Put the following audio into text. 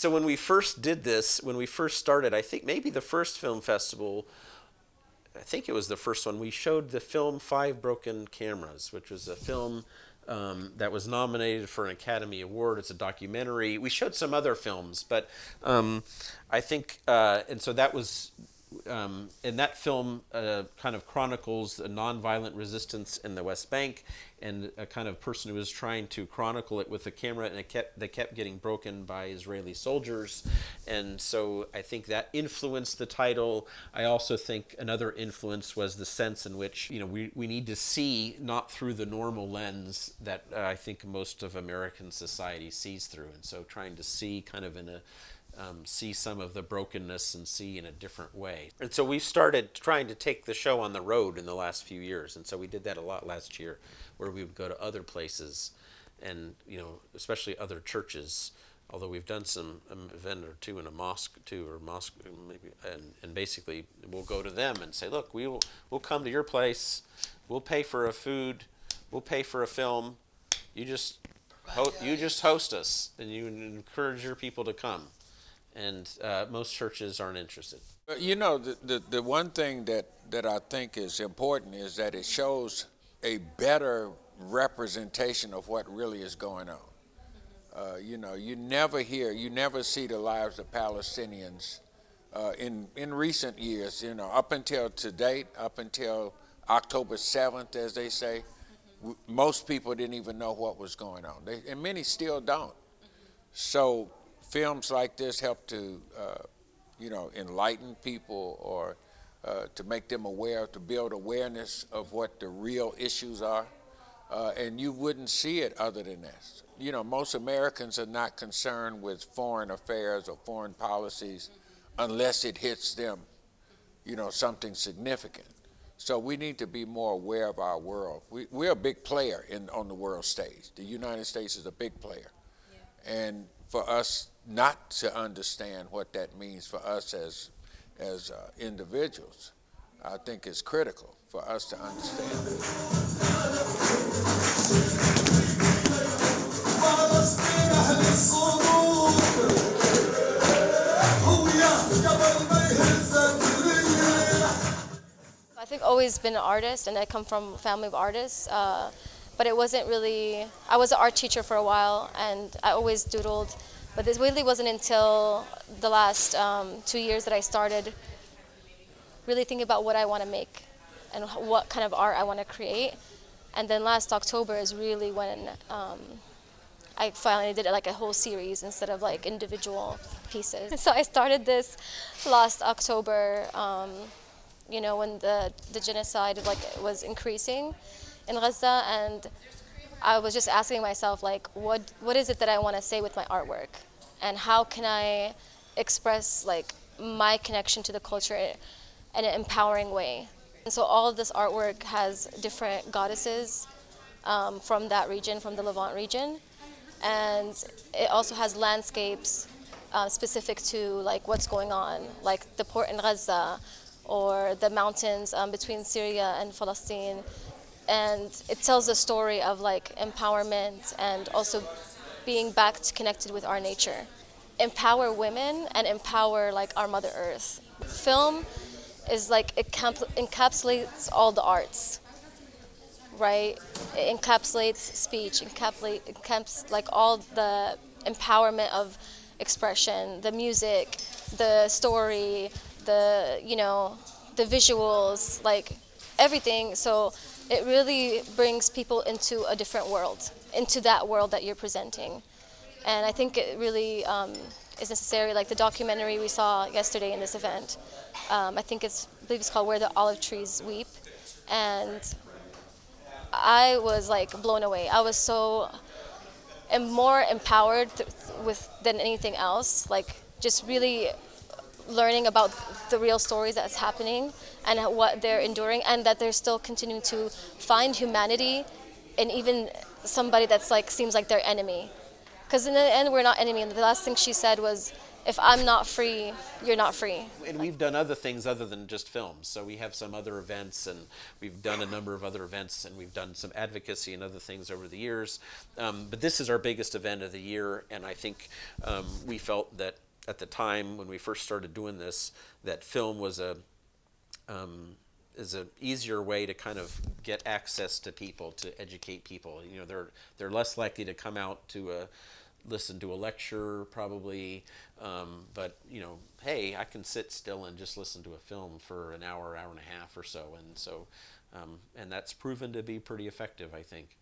so when we first did this, when we first started, I think maybe the first film festival, I think it was the first one, we showed the film Five Broken Cameras, which was a film that was nominated for an Academy Award. It's a documentary. We showed some other films, but I think, and so that was, and that film kind of chronicles a nonviolent resistance in the West Bank, and a kind of person who was trying to chronicle it with a camera, and they kept getting broken by Israeli soldiers. And so I think that influenced the title. I also think another influence was the sense in which, we need to see not through the normal lens that I think most of American society sees through. And so trying to see kind of in a see some of the brokenness and see in a different way. And so we started trying to take the show on the road in the last few years. And so we did that a lot last year, where we would go to other places and, especially other churches, although we've done some event or two in a mosque too, or mosque maybe, and basically we'll go to them and say, look, we'll come to your place, we'll pay for a food, we'll pay for a film, you just host us, and you encourage your people to come. And most churches aren't interested. The one thing that I think is important is that it shows a better representation of what really is going on. You never see the lives of Palestinians in recent years. Up until to date, up until October 7th, as they say, most people didn't even know what was going on. And many still don't. So films like this help to, enlighten people, or to make them aware, to build awareness of what the real issues are. And you wouldn't see it other than this. Most Americans are not concerned with foreign affairs or foreign policies unless it hits them, something significant. So we need to be more aware of our world. We're a big player on the world stage. The United States is a big player. Yeah. And for us not to understand what that means for us as individuals, I think is critical for us to understand that. I think always been an artist, and I come from a family of artists, but it wasn't really, I was an art teacher for a while, and I always doodled. But this really wasn't until the last 2 years that I started really thinking about what I want to make and what kind of art I want to create. And then last October is really when I finally did like a whole series instead of like individual pieces. So I started this last October, when the genocide was increasing in Gaza, and I was just asking myself, what is it that I want to say with my artwork, and how can I express my connection to the culture in an empowering way? And so all of this artwork has different goddesses from that region, from the Levant region, and it also has landscapes specific to what's going on, like the port in Gaza or the mountains between Syria and Palestine. And it tells the story of empowerment and also being back connected with our nature. Empower women and empower our Mother Earth. Film is it encapsulates all the arts, right? It encapsulates speech, encapsulates all the empowerment of expression, the music, the story, the visuals, everything. So it really brings people into a different world, into that world that you're presenting. And I think it really is necessary, the documentary we saw yesterday in this event. I believe it's called Where the Olive Trees Weep. And I was blown away. I was so more empowered than anything else, just really learning about the real stories that's happening and what they're enduring, and that they're still continuing to find humanity in even somebody that's seems like their enemy. Because in the end, we're not enemy. And the last thing she said was, if I'm not free, you're not free. And we've done other things other than just films. So we have some other events, and we've done a number of other events, and we've done some advocacy and other things over the years. But this is our biggest event of the year, and I think we felt that at the time when we first started doing this, that film was is an easier way to kind of get access to people, to educate people. You know, they're less likely to come out to listen to a lecture probably, but you know, hey, I can sit still and just listen to a film for an hour, hour and a half or so, and so and that's proven to be pretty effective, I think.